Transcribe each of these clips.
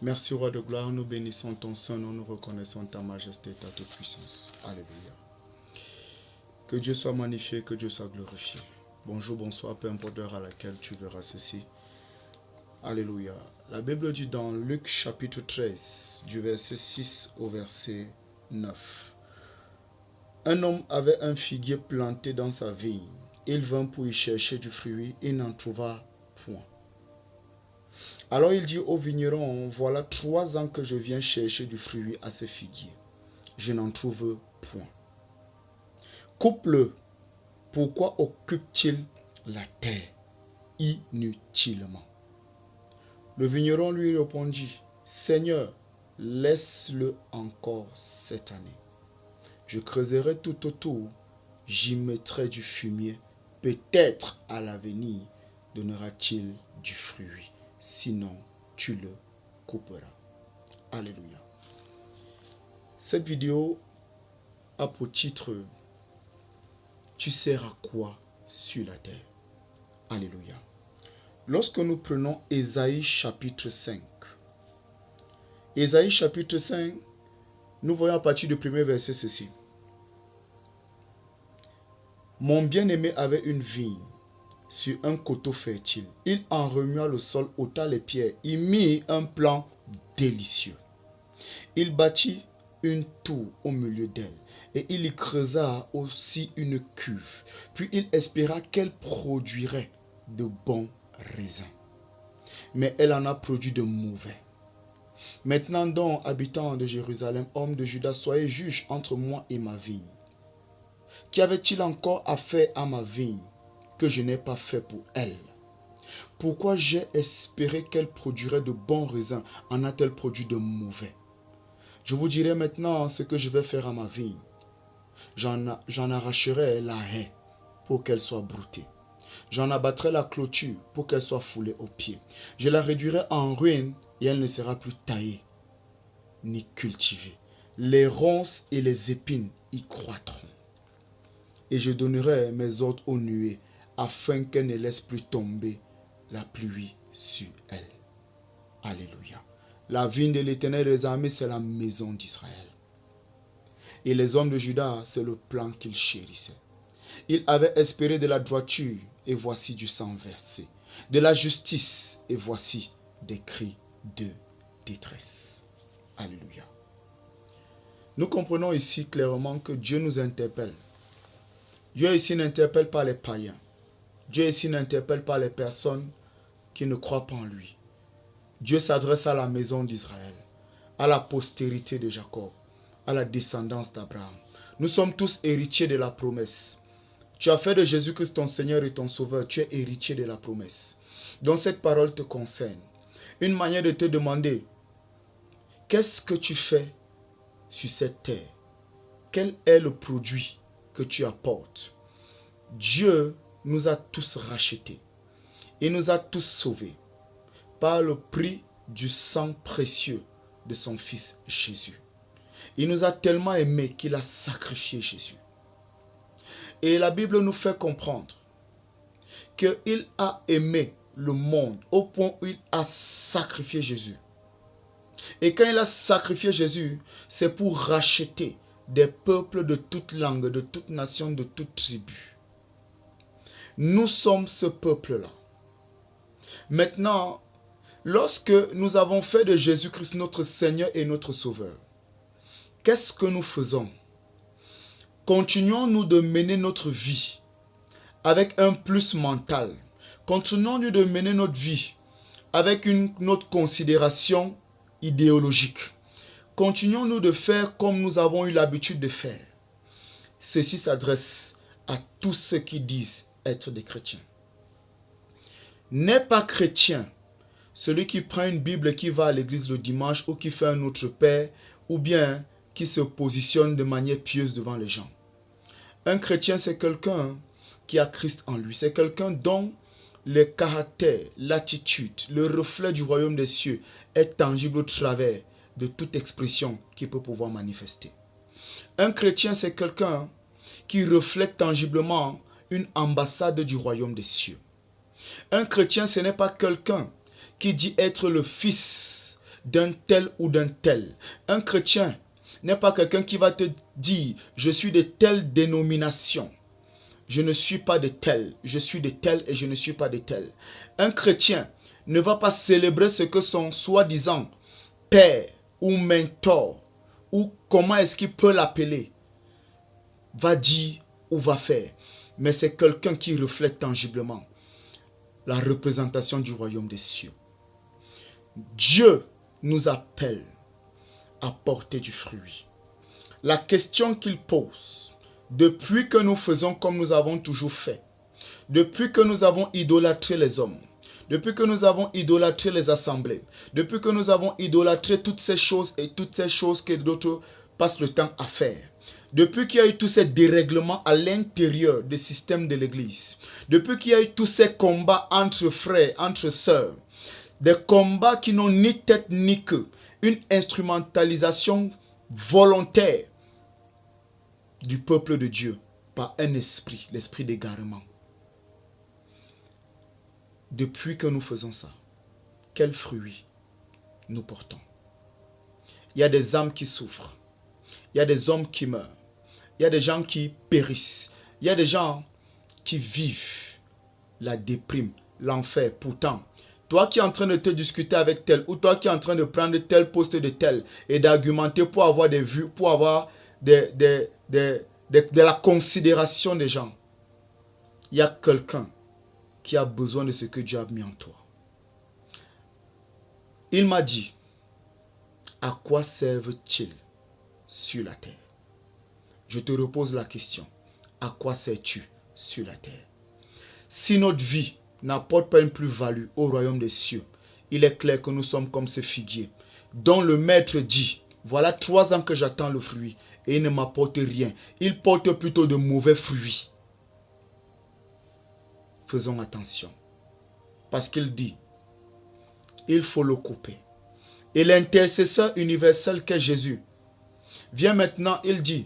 Merci, Roi de gloire, nous bénissons ton Saint-Nom, nous reconnaissons ta majesté et ta toute-puissance. Alléluia. Que Dieu soit magnifié, que Dieu soit glorifié. Bonjour, bonsoir, peu importe l'heure à laquelle tu verras ceci. Alléluia. La Bible dit dans Luc chapitre 13, du verset 6 au verset 9. Un homme avait un figuier planté dans sa vigne. Il vint pour y chercher du fruit, il n'en trouva point. Alors il dit au vigneron, voilà 3 ans que je viens chercher du fruit à ce figuier. Je n'en trouve point. Coupe-le. Pourquoi occupe-t-il la terre inutilement? Le vigneron lui répondit, Seigneur, laisse-le encore cette année. Je creuserai tout autour, j'y mettrai du fumier. Peut-être à l'avenir donnera-t-il du fruit. Sinon, tu le couperas. Alléluia. Cette vidéo a pour titre « Tu sers à quoi sur la terre ?» Alléluia. Lorsque nous prenons Ésaïe chapitre 5, Ésaïe chapitre 5, nous voyons à partir du premier verset ceci. Mon bien-aimé avait une vigne sur un coteau fertile. Il en remua le sol, ôta les pierres, il mit un plan délicieux. Il bâtit une tour au milieu d'elle et il y creusa aussi une cuve. Puis il espéra qu'elle produirait de bons raisins. Mais elle en a produit de mauvais. Maintenant donc, habitants de Jérusalem, hommes de Juda, soyez juges entre moi et ma vigne. Qu'y avait-il encore à faire à ma vigne que je n'ai pas fait pour elle? Pourquoi j'ai espéré qu'elle produirait de bons raisins, en a-t-elle produit de mauvais? Je vous dirai maintenant ce que je vais faire à ma vigne. J'en arracherai la haie pour qu'elle soit broutée. J'en abattrai la clôture pour qu'elle soit foulée aux pieds. Je la réduirai en ruine et elle ne sera plus taillée ni cultivée. Les ronces et les épines y croîtront. Et je donnerai mes ordres aux nuées afin qu'elle ne laisse plus tomber la pluie sur elle. Alléluia. La vigne de l'Éternel des armées, c'est la maison d'Israël. Et les hommes de Juda, c'est le plan qu'ils chérissaient. Ils avaient espéré de la droiture, et voici du sang versé. De la justice, et voici des cris de détresse. Alléluia. Nous comprenons ici clairement que Dieu nous interpelle. Dieu ici n'interpelle pas les païens. Dieu ici n'interpelle pas les personnes qui ne croient pas en lui. Dieu s'adresse à la maison d'Israël, à la postérité de Jacob, à la descendance d'Abraham. Nous sommes tous héritiers de la promesse. Tu as fait de Jésus-Christ ton Seigneur et ton Sauveur. Tu es héritier de la promesse. Donc cette parole te concerne. Une manière de te demander, qu'est-ce que tu fais sur cette terre? Quel est le produit que tu apportes? Dieu nous a tous rachetés. Il nous a tous sauvés par le prix du sang précieux de son Fils Jésus. Il nous a tellement aimés qu'il a sacrifié Jésus. Et la Bible nous fait comprendre qu'il a aimé le monde au point où il a sacrifié Jésus. Et quand il a sacrifié Jésus, c'est pour racheter des peuples de toute langue, de toute nation, de toute tribu. Nous sommes ce peuple-là. Maintenant, lorsque nous avons fait de Jésus-Christ notre Seigneur et notre Sauveur, qu'est-ce que nous faisons? Continuons-nous de mener notre vie avec un plus mental? Continuons-nous de mener notre vie avec notre considération idéologique? Continuons-nous de faire comme nous avons eu l'habitude de faire? Ceci s'adresse à tous ceux qui disent être des chrétiens. N'est pas chrétien celui qui prend une Bible et qui va à l'église le dimanche ou qui fait un autre père ou bien qui se positionne de manière pieuse devant les gens. Un chrétien, c'est quelqu'un qui a Christ en lui. C'est quelqu'un dont le caractère, l'attitude, le reflet du royaume des cieux est tangible au travers de toute expression qu'il peut pouvoir manifester. Un chrétien, c'est quelqu'un qui reflète tangiblement une ambassade du royaume des cieux. Un chrétien, ce n'est pas quelqu'un qui dit être le fils d'un tel ou d'un tel. Un chrétien n'est pas quelqu'un qui va te dire, je suis de telle dénomination. Je ne suis pas de tel, je suis de tel et je ne suis pas de tel. Un chrétien ne va pas célébrer ce que son soi-disant père ou mentor, ou comment est-ce qu'il peut l'appeler, va dire ou va faire. Mais c'est quelqu'un qui reflète tangiblement la représentation du royaume des cieux. Dieu nous appelle à porter du fruit. La question qu'il pose, depuis que nous faisons comme nous avons toujours fait, depuis que nous avons idolâtré les hommes, depuis que nous avons idolâtré les assemblées, depuis que nous avons idolâtré toutes ces choses et toutes ces choses que d'autres passent le temps à faire, depuis qu'il y a eu tous ces dérèglements à l'intérieur du système de l'Église, depuis qu'il y a eu tous ces combats entre frères, entre sœurs, des combats qui n'ont ni tête ni queue, une instrumentalisation volontaire du peuple de Dieu par un esprit, l'esprit d'égarement. Depuis que nous faisons ça, quels fruits nous portons? Il y a des âmes qui souffrent, il y a des hommes qui meurent, il y a des gens qui périssent, il y a des gens qui vivent la déprime, l'enfer. Pourtant, toi qui es en train de te discuter avec tel, ou toi qui es en train de prendre tel poste de tel et d'argumenter pour avoir des vues, pour avoir de la considération des gens, il y a quelqu'un qui a besoin de ce que Dieu a mis en toi. Il m'a dit, à quoi servent-ils sur la terre? Je te repose la question, à quoi sers-tu sur la terre? Si notre vie n'apporte pas une plus-value au royaume des cieux, il est clair que nous sommes comme ce figuier dont le maître dit, voilà 3 ans que j'attends le fruit et il ne m'apporte rien. Il porte plutôt de mauvais fruits. Faisons attention. Parce qu'il dit, il faut le couper. Et l'intercesseur universel qu'est Jésus vient maintenant, il dit,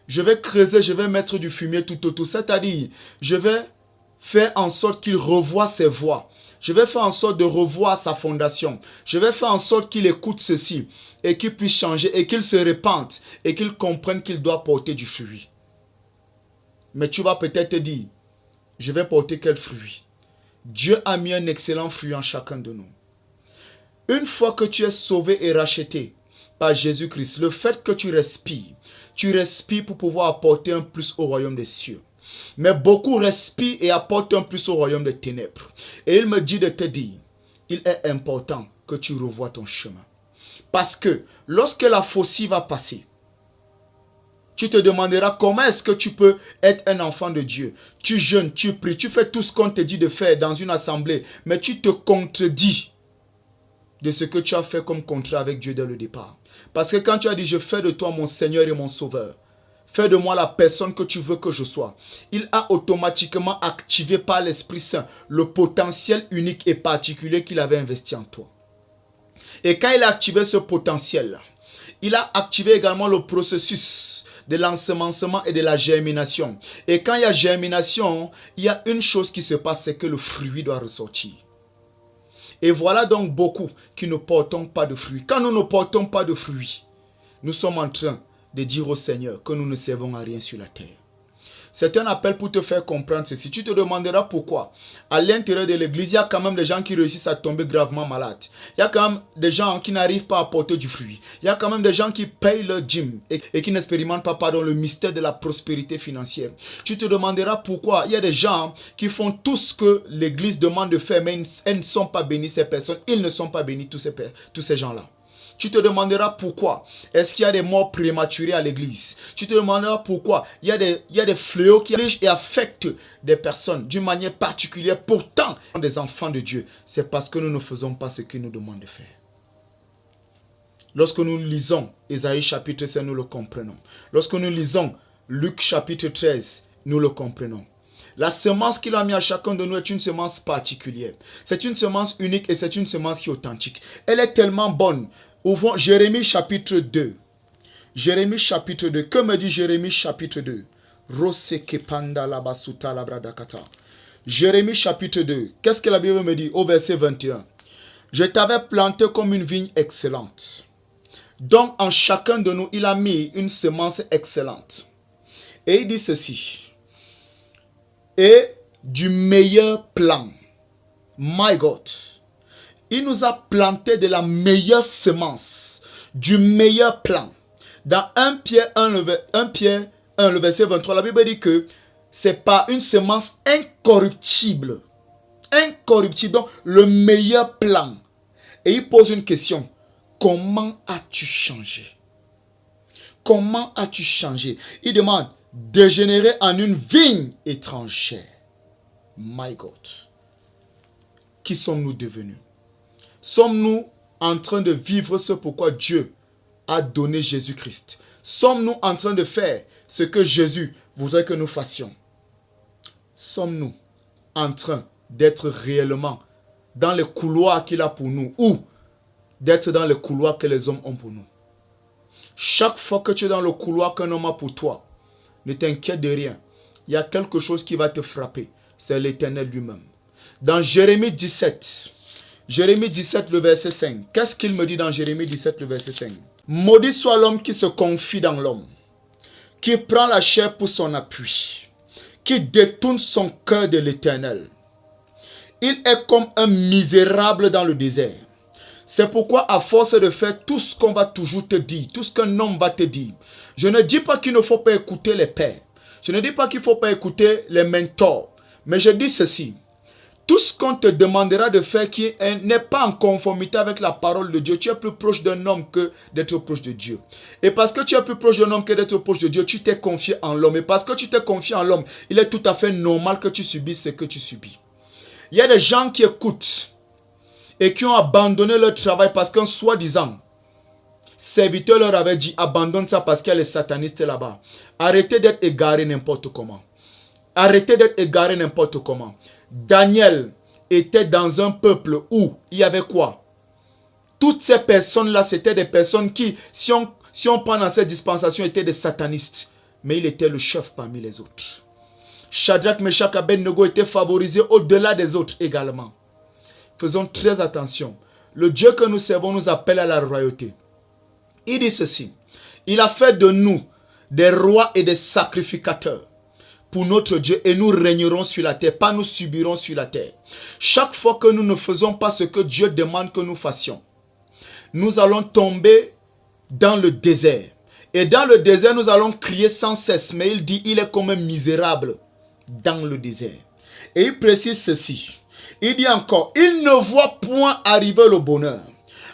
je vais creuser, je vais mettre du fumier tout autour. C'est-à-dire, je vais faire en sorte qu'il revoie ses voies. Je vais faire en sorte de revoir sa fondation. Je vais faire en sorte qu'il écoute ceci et qu'il puisse changer et qu'il se répande et qu'il comprenne qu'il doit porter du fruit. Mais tu vas peut-être te dire, je vais porter quel fruit? Dieu a mis un excellent fruit en chacun de nous. Une fois que tu es sauvé et racheté par Jésus-Christ, le fait que tu respires pour pouvoir apporter un plus au royaume des cieux. Mais beaucoup respirent et apportent un plus au royaume des ténèbres. Et il me dit de te dire, il est important que tu revoies ton chemin. Parce que lorsque la faucille va passer, tu te demanderas comment est-ce que tu peux être un enfant de Dieu. Tu jeûnes, tu pries, tu fais tout ce qu'on te dit de faire dans une assemblée, mais tu te contredis de ce que tu as fait comme contrat avec Dieu dès le départ. Parce que quand tu as dit, je fais de toi mon Seigneur et mon Sauveur, fais de moi la personne que tu veux que je sois, il a automatiquement activé par l'Esprit Saint le potentiel unique et particulier qu'il avait investi en toi. Et quand il a activé ce potentiel, il a activé également le processus de l'ensemencement et de la germination. Et quand il y a germination, il y a une chose qui se passe, c'est que le fruit doit ressortir. Et voilà donc beaucoup qui ne portons pas de fruits. Quand nous ne portons pas de fruits, nous sommes en train de dire au Seigneur que nous ne servons à rien sur la terre. C'est un appel pour te faire comprendre ceci. Tu te demanderas pourquoi. À l'intérieur de l'église, il y a quand même des gens qui réussissent à tomber gravement malades. Il y a quand même des gens qui n'arrivent pas à porter du fruit. Il y a quand même des gens qui payent leur dîme et qui n'expérimentent pas le mystère de la prospérité financière. Tu te demanderas pourquoi. Il y a des gens qui font tout ce que l'église demande de faire, mais elles ne sont pas bénies, ces personnes. Ils ne sont pas bénis, tous ces gens-là. Tu te demanderas pourquoi. Est-ce qu'il y a des morts prématurées à l'église? Tu te demanderas pourquoi. Il y a des fléaux qui affligent et affectent des personnes d'une manière particulière. Pourtant, des enfants de Dieu. C'est parce que nous ne faisons pas ce qu'il nous demande de faire. Lorsque nous lisons Ésaïe chapitre 16, nous le comprenons. Lorsque nous lisons Luc chapitre 13, nous le comprenons. La semence qu'il a mis à chacun de nous est une semence particulière. C'est une semence unique et c'est une semence qui est authentique. Elle est tellement bonne. Ouvrons Jérémie chapitre 2. Jérémie chapitre 2. Que me dit Jérémie chapitre 2? Jérémie chapitre 2. Qu'est-ce que la Bible me dit au verset 21? Je t'avais planté comme une vigne excellente. Donc en chacun de nous, il a mis une semence excellente. Et il dit ceci. Et du meilleur plan. My God. Il nous a planté de la meilleure semence. Du meilleur plan. Dans 1 Pierre 1, le verset 23, la Bible dit que c'est pas une semence incorruptible. Incorruptible. Donc, le meilleur plan. Et il pose une question. Comment as-tu changé? Comment as-tu changé? Il demande, dégénérer en une vigne étrangère. My God. Qui sommes-nous devenus? Sommes-nous en train de vivre ce pourquoi Dieu a donné Jésus-Christ? Sommes-nous en train de faire ce que Jésus voudrait que nous fassions? Sommes-nous en train d'être réellement dans le couloir qu'il a pour nous ou d'être dans le couloir que les hommes ont pour nous? Chaque fois que tu es dans le couloir qu'un homme a pour toi, ne t'inquiète de rien. Il y a quelque chose qui va te frapper. C'est l'Éternel lui-même. Dans Jérémie 17, le verset 5. Qu'est-ce qu'il me dit dans Jérémie 17, le verset 5? Maudit soit l'homme qui se confie dans l'homme, qui prend la chair pour son appui, qui détourne son cœur de l'Éternel. Il est comme un misérable dans le désert. C'est pourquoi à force de faire tout ce qu'on va toujours te dire, tout ce qu'un homme va te dire, je ne dis pas qu'il ne faut pas écouter les pères. Je ne dis pas qu'il ne faut pas écouter les mentors. Mais je dis ceci. Tout ce qu'on te demandera de faire qui n'est pas en conformité avec la parole de Dieu, tu es plus proche d'un homme que d'être proche de Dieu. Et parce que tu es plus proche d'un homme que d'être proche de Dieu, tu t'es confié en l'homme. Et parce que tu t'es confié en l'homme, il est tout à fait normal que tu subisses ce que tu subis. Il y a des gens qui écoutent et qui ont abandonné leur travail parce qu'un soi-disant serviteur leur avait dit abandonne ça parce qu'il y a les satanistes là-bas. Arrêtez d'être égarés n'importe comment. Arrêtez d'être égarés n'importe comment. Daniel était dans un peuple où il y avait quoi? Toutes ces personnes-là, c'était des personnes qui, si on prend dans cette dispensation, étaient des satanistes. Mais il était le chef parmi les autres. Shadrach, Meshach, Abednego étaient favorisés au-delà des autres également. Faisons très attention. Le Dieu que nous servons nous appelle à la royauté. Il dit ceci. Il a fait de nous des rois et des sacrificateurs pour notre Dieu et nous régnerons sur la terre, pas nous subirons sur la terre. Chaque fois que nous ne faisons pas ce que Dieu demande que nous fassions, nous allons tomber dans le désert. Et dans le désert, nous allons crier sans cesse. Mais il dit, il est comme un misérable dans le désert. Et il précise ceci. Il dit encore, il ne voit point arriver le bonheur.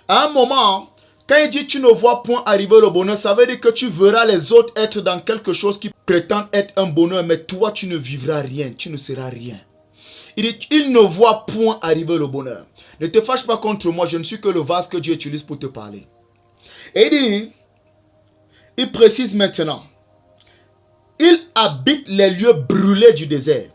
À un moment, quand il dit tu ne vois point arriver le bonheur, ça veut dire que tu verras les autres être dans quelque chose qui prétend être un bonheur, mais toi tu ne vivras rien, tu ne seras rien. Il dit, il ne voit point arriver le bonheur. Ne te fâche pas contre moi, je ne suis que le vase que Dieu utilise pour te parler. Et il dit, il précise maintenant, il habite les lieux brûlés du désert.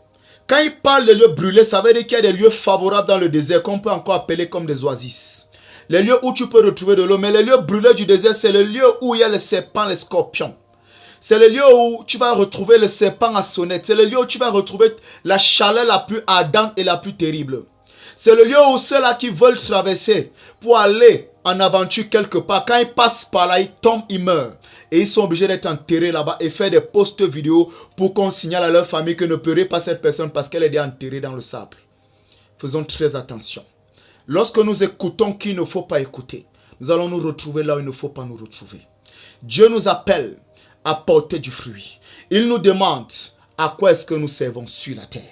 Quand il parle de lieux brûlés, ça veut dire qu'il y a des lieux favorables dans le désert qu'on peut encore appeler comme des oasis. Les lieux où tu peux retrouver de l'eau. Mais les lieux brûlés du désert, c'est le lieu où il y a les serpents, les scorpions. C'est le lieu où tu vas retrouver le serpent à sonnette. C'est le lieu où tu vas retrouver la chaleur la plus ardente et la plus terrible. C'est le lieu où ceux-là qui veulent traverser pour aller en aventure quelque part, quand ils passent par là, ils tombent, ils meurent. Et ils sont obligés d'être enterrés là-bas et faire des posts vidéo pour qu'on signale à leur famille que ne pleurait pas cette personne parce qu'elle est déjà enterrée dans le sable. Faisons très attention. Lorsque nous écoutons qu'il ne faut pas écouter, nous allons nous retrouver là où il ne faut pas nous retrouver. Dieu nous appelle à porter du fruit. Il nous demande à quoi est-ce que nous servons sur la terre.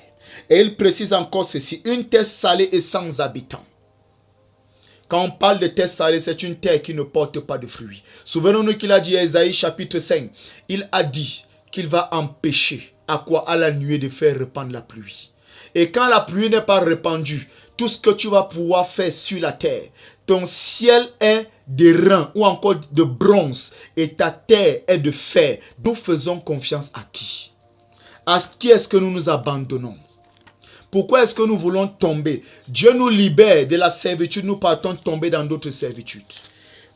Et il précise encore ceci, une terre salée et sans habitants. Quand on parle de terre salée, c'est une terre qui ne porte pas de fruits. Souvenons-nous qu'il a dit à Ésaïe chapitre 5, il a dit qu'il va empêcher à quoi? À la nuée de faire répandre la pluie. Et quand la pluie n'est pas répandue, tout ce que tu vas pouvoir faire sur la terre, ton ciel est de rein ou encore de bronze et ta terre est de fer. Nous faisons confiance à qui? À qui est-ce que nous nous abandonnons? Pourquoi est-ce que nous voulons tomber? Dieu nous libère de la servitude, nous partons tomber dans d'autres servitudes.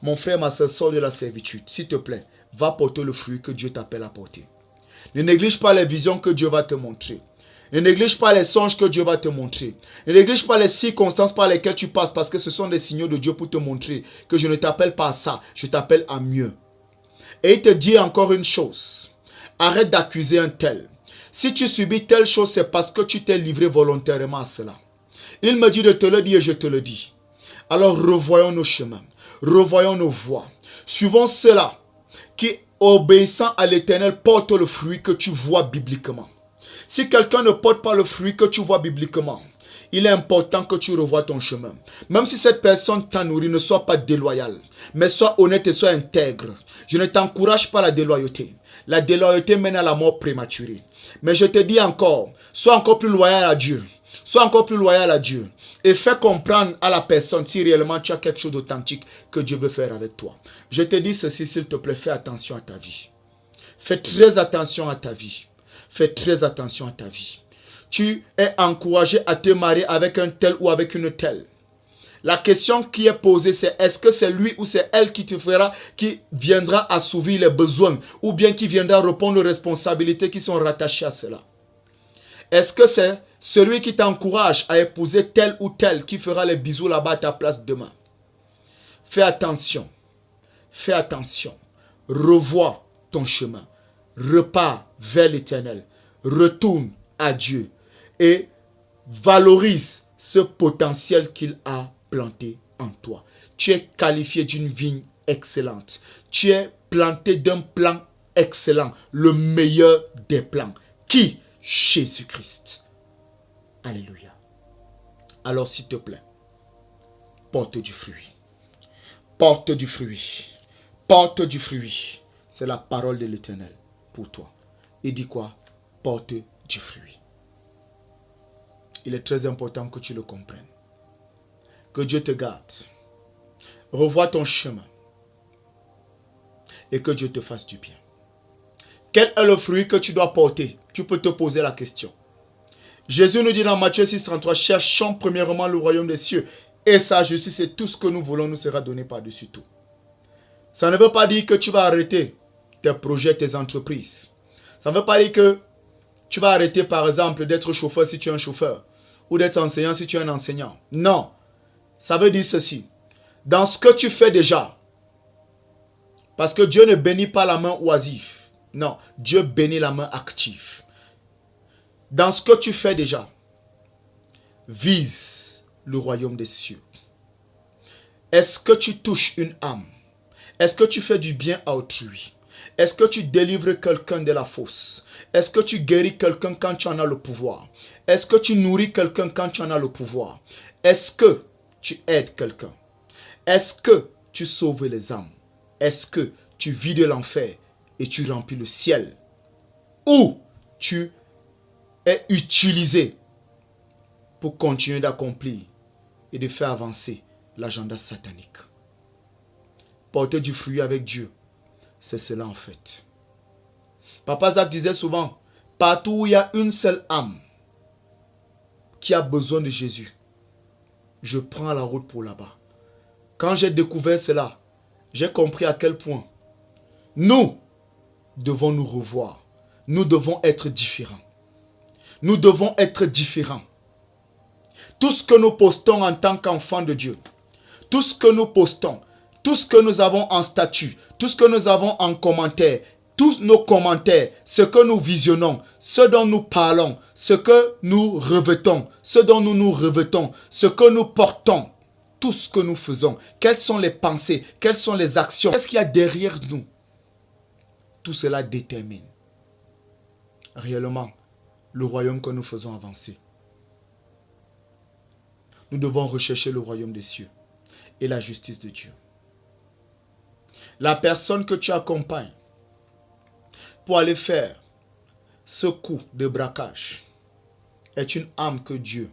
Mon frère, ma soeur, sors de la servitude. S'il te plaît, va porter le fruit que Dieu t'appelle à porter. Ne néglige pas les visions que Dieu va te montrer. Ne néglige pas les songes que Dieu va te montrer. Ne néglige pas les circonstances par lesquelles tu passes parce que ce sont des signaux de Dieu pour te montrer que je ne t'appelle pas à ça, je t'appelle à mieux. Et il te dit encore une chose. Arrête d'accuser un tel. Si tu subis telle chose, c'est parce que tu t'es livré volontairement à cela. Il me dit de te le dire et je te le dis. Alors revoyons nos chemins. Revoyons nos voies. Suivons cela qui, obéissant à l'Éternel, porte le fruit que tu vois bibliquement. Si quelqu'un ne porte pas le fruit que tu vois bibliquement, il est important que tu revoies ton chemin. Même si cette personne t'a nourri, ne sois pas déloyal, mais sois honnête et sois intègre. Je ne t'encourage pas à la déloyauté. La déloyauté mène à la mort prématurée. Mais je te dis encore, sois encore plus loyal à Dieu. Sois encore plus loyal à Dieu. Et fais comprendre à la personne si réellement tu as quelque chose d'authentique que Dieu veut faire avec toi. Je te dis ceci, s'il te plaît, fais attention à ta vie. Fais très attention à ta vie. Fais très attention à ta vie. Tu es encouragé à te marier avec un tel ou avec une telle. La question qui est posée, c'est est-ce que c'est lui ou c'est elle qui te fera, qui viendra assouvir les besoins ou bien qui viendra répondre aux responsabilités qui sont rattachées à cela? Est-ce que c'est celui qui t'encourage à épouser tel ou tel qui fera les bisous là-bas à ta place demain? Fais attention. Fais attention. Revois ton chemin. Repars vers l'Éternel. Retourne à Dieu. Et valorise ce potentiel qu'il a planté en toi. Tu es qualifié d'une vigne excellente. Tu es planté d'un plan excellent. Le meilleur des plans. Qui? Jésus-Christ. Alléluia. Alors s'il te plaît, porte du fruit. Porte du fruit. Porte du fruit. C'est la parole de l'Éternel pour toi. Il dit quoi? Porte du fruit. Il est très important que tu le comprennes. Que Dieu te garde. Revois ton chemin. Et que Dieu te fasse du bien. Quel est le fruit que tu dois porter? Tu peux te poser la question. Jésus nous dit dans Matthieu 6,33, cherchons premièrement le royaume des cieux et sa justice, et tout ce que nous voulons nous sera donné par-dessus tout. Ça ne veut pas dire que tu vas arrêter tes projets, tes entreprises. Ça ne veut pas dire que tu vas arrêter par exemple d'être chauffeur si tu es un chauffeur ou d'être enseignant si tu es un enseignant. Non, ça veut dire ceci. Dans ce que tu fais déjà, parce que Dieu ne bénit pas la main oisive. Non, Dieu bénit la main active. Dans ce que tu fais déjà, vise le royaume des cieux. Est-ce que tu touches une âme? Est-ce que tu fais du bien à autrui? Est-ce que tu délivres quelqu'un de la fosse? Est-ce que tu guéris quelqu'un quand tu en as le pouvoir? Est-ce que tu nourris quelqu'un quand tu en as le pouvoir? Est-ce que tu aides quelqu'un? Est-ce que tu sauves les âmes? Est-ce que tu vides l'enfer et tu remplis le ciel? Ou tu est utilisé pour continuer d'accomplir et de faire avancer l'agenda satanique? Porter du fruit avec Dieu, c'est cela en fait. Papa Zach disait souvent, partout où il y a une seule âme qui a besoin de Jésus, je prends la route pour là-bas. Quand j'ai découvert cela, j'ai compris à quel point nous devons nous revoir. Nous devons être différents. Nous devons être différents. Tout ce que nous postons en tant qu'enfants de Dieu, tout ce que nous postons, tout ce que nous avons en statut, tout ce que nous avons en commentaire, tous nos commentaires, ce que nous visionnons, ce dont nous parlons, ce que nous revêtons, ce dont nous nous revêtons, ce que nous portons, tout ce que nous faisons, quelles sont les pensées, quelles sont les actions, qu'est-ce qu'il y a derrière nous? Tout cela détermine réellement le royaume que nous faisons avancer. Nous devons rechercher le royaume des cieux et la justice de Dieu. La personne que tu accompagnes pour aller faire ce coup de braquage est une âme que Dieu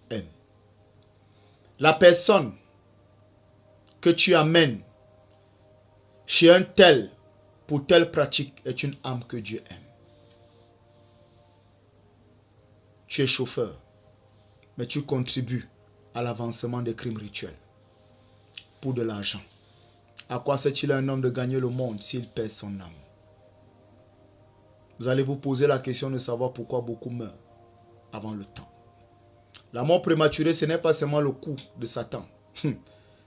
aime. La personne que tu amènes chez un tel pour telle pratique est une âme que Dieu aime. Tu es chauffeur, mais tu contribues à l'avancement des crimes rituels pour de l'argent. À quoi sert-il à un homme de gagner le monde s'il perd son âme? Vous allez vous poser la question de savoir pourquoi beaucoup meurent. avant le temps. La mort prématurée, ce n'est pas seulement le coup de Satan.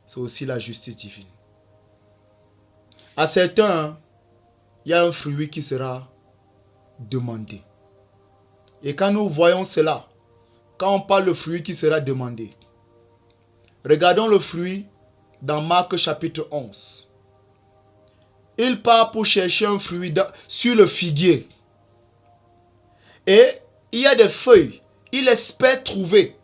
C'est aussi la justice divine. À certains, il y a un fruit qui sera demandé. Et quand nous voyons cela, quand on parle de fruit qui sera demandé, regardons le fruit dans Marc chapitre 11. Il part pour chercher un fruit sur le figuier. Et il y a des feuilles. Il espère trouver.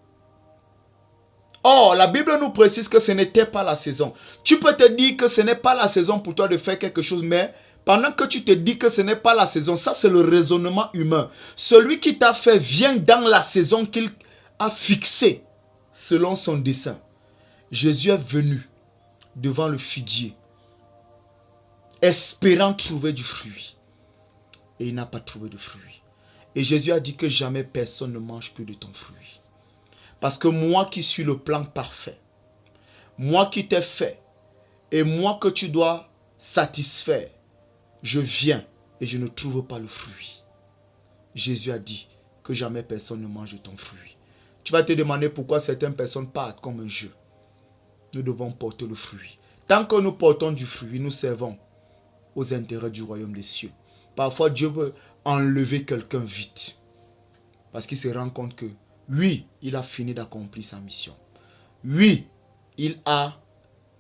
Or, la Bible nous précise que ce n'était pas la saison. Tu peux te dire que ce n'est pas la saison pour toi de faire quelque chose, mais pendant que tu te dis que ce n'est pas la saison, ça c'est le raisonnement humain. Celui qui t'a fait vient dans la saison qu'il a fixée selon son dessein. Jésus est venu devant le figuier, espérant trouver du fruit. Et il n'a pas trouvé de fruit. Et Jésus a dit que jamais personne ne mange plus de ton fruit. Parce que moi qui suis le plan parfait, moi qui t'ai fait, et moi que tu dois satisfaire, je viens et je ne trouve pas le fruit. Jésus a dit que jamais personne ne mange de ton fruit. Tu vas te demander pourquoi certaines personnes partent comme un jeu. Nous devons porter le fruit. Tant que nous portons du fruit, nous servons aux intérêts du royaume des cieux. Parfois, Dieu veut enlever quelqu'un vite. Parce qu'il se rend compte que, oui, il a fini d'accomplir sa mission. Oui, il a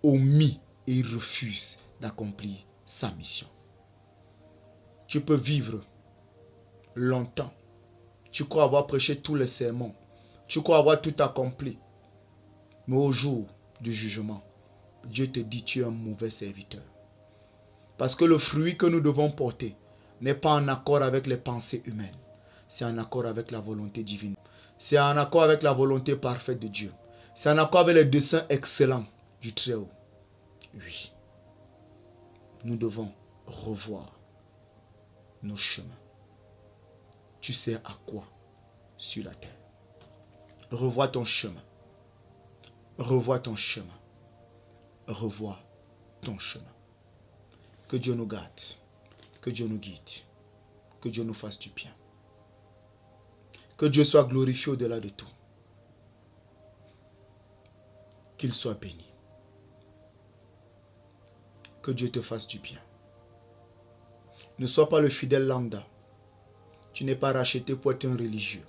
omis et il refuse d'accomplir sa mission. Tu peux vivre longtemps. Tu crois avoir prêché tous les sermons. Tu crois avoir tout accompli. Mais au jour du jugement, Dieu te dit tu es un mauvais serviteur. Parce que le fruit que nous devons porter n'est pas en accord avec les pensées humaines. C'est en accord avec la volonté divine. C'est en accord avec la volonté parfaite de Dieu. C'est en accord avec les desseins excellents du Très-Haut. Oui. Nous devons revoir nos chemins. Tu sais à quoi sur la terre? Revois ton chemin. Revois ton chemin. Revois ton chemin. Que Dieu nous garde. Que Dieu nous guide. Que Dieu nous fasse du bien. Que Dieu soit glorifié au-delà de tout. Qu'il soit béni. Que Dieu te fasse du bien. Ne sois pas le fidèle lambda. Tu n'es pas racheté pour être un religieux.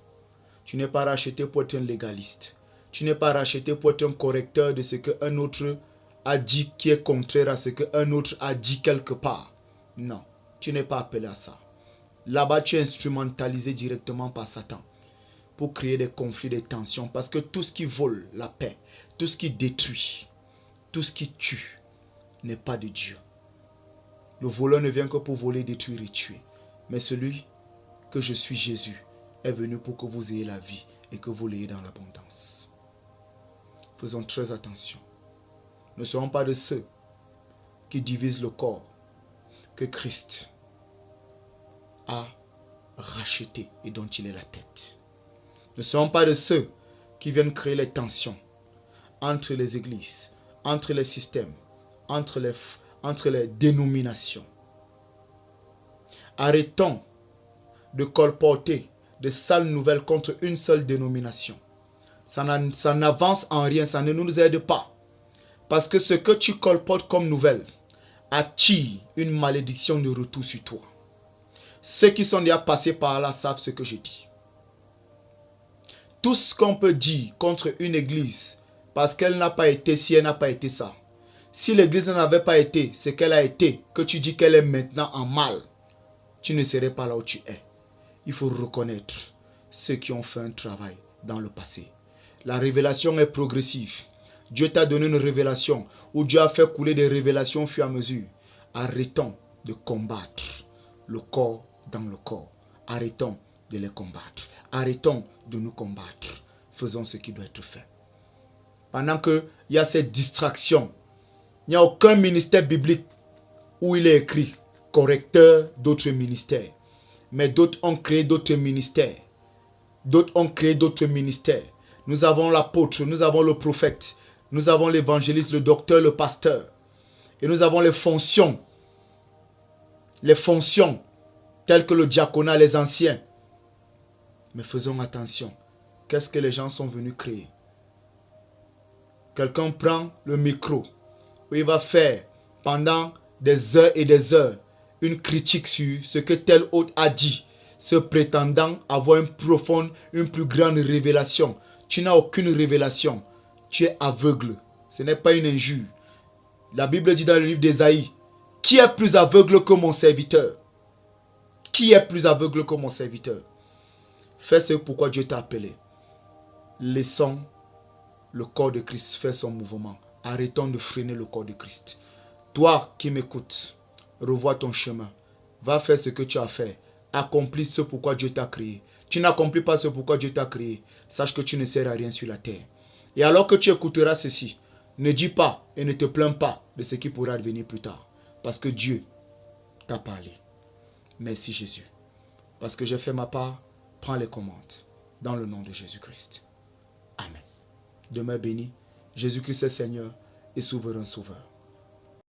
Tu n'es pas racheté pour être un légaliste. Tu n'es pas racheté pour être un correcteur de ce qu'un autre a dit qui est contraire à ce qu'un autre a dit quelque part. Non, tu n'es pas appelé à ça. Là-bas, tu es instrumentalisé directement par Satan pour créer des conflits, des tensions. Parce que tout ce qui vole la paix, tout ce qui détruit, tout ce qui tue n'est pas de Dieu. Le voleur ne vient que pour voler, détruire et tuer. Mais celui que je suis, Jésus, est venu pour que vous ayez la vie et que vous l'ayez dans l'abondance. Faisons très attention. Ne serons pas de ceux qui divisent le corps que Christ a racheté et dont il est la tête. Ne serons pas de ceux qui viennent créer les tensions entre les églises, entre les systèmes, entre les dénominations. Arrêtons de colporter de sales nouvelles contre une seule dénomination. Ça n'avance en rien, ça ne nous aide pas. Parce que ce que tu colportes comme nouvelle attire une malédiction de retour sur toi. Ceux qui sont déjà passés par là savent ce que je dis. Tout ce qu'on peut dire contre une église, parce qu'elle n'a pas été ci, elle n'a pas été ça. Si l'église n'avait pas été ce qu'elle a été, que tu dis qu'elle est maintenant en mal, tu ne serais pas là où tu es. Il faut reconnaître ceux qui ont fait un travail dans le passé. La révélation est progressive. Dieu t'a donné une révélation ou Dieu a fait couler des révélations au fur et à mesure. Arrêtons de combattre le corps dans le corps. Arrêtons de les combattre. Arrêtons de nous combattre. Faisons ce qui doit être fait. Pendant qu'il y a cette distraction, il n'y a aucun ministère biblique où il est écrit correcteur d'autres ministères. Mais d'autres ont créé d'autres ministères. D'autres ont créé d'autres ministères. Nous avons l'apôtre, nous avons le prophète, nous avons l'évangéliste, le docteur, le pasteur. Et nous avons les fonctions telles que le diaconat, les anciens. Mais faisons attention. Qu'est-ce que les gens sont venus créer? Quelqu'un prend le micro, où il va faire pendant des heures et des heures une critique sur ce que tel autre a dit, se prétendant avoir une plus grande révélation. Tu n'as aucune révélation. Tu es aveugle. Ce n'est pas une injure. La Bible dit dans le livre d'Ésaïe, qui est plus aveugle que mon serviteur? Qui est plus aveugle que mon serviteur? Fais ce pourquoi Dieu t'a appelé. Laissons le corps de Christ faire son mouvement. Arrêtons de freiner le corps de Christ. Toi qui m'écoutes, revois ton chemin. Va faire ce que tu as fait. Accomplis ce pourquoi Dieu t'a créé. Tu n'accomplis pas ce pourquoi Dieu t'a créé. Sache que tu ne sers à rien sur la terre. Et alors que tu écouteras ceci, ne dis pas et ne te plains pas de ce qui pourra advenir plus tard. Parce que Dieu t'a parlé. Merci Jésus. Parce que j'ai fait ma part, prends les commandes. Dans le nom de Jésus-Christ. Amen. Demeure béni. Jésus-Christ est Seigneur et souverain sauveur.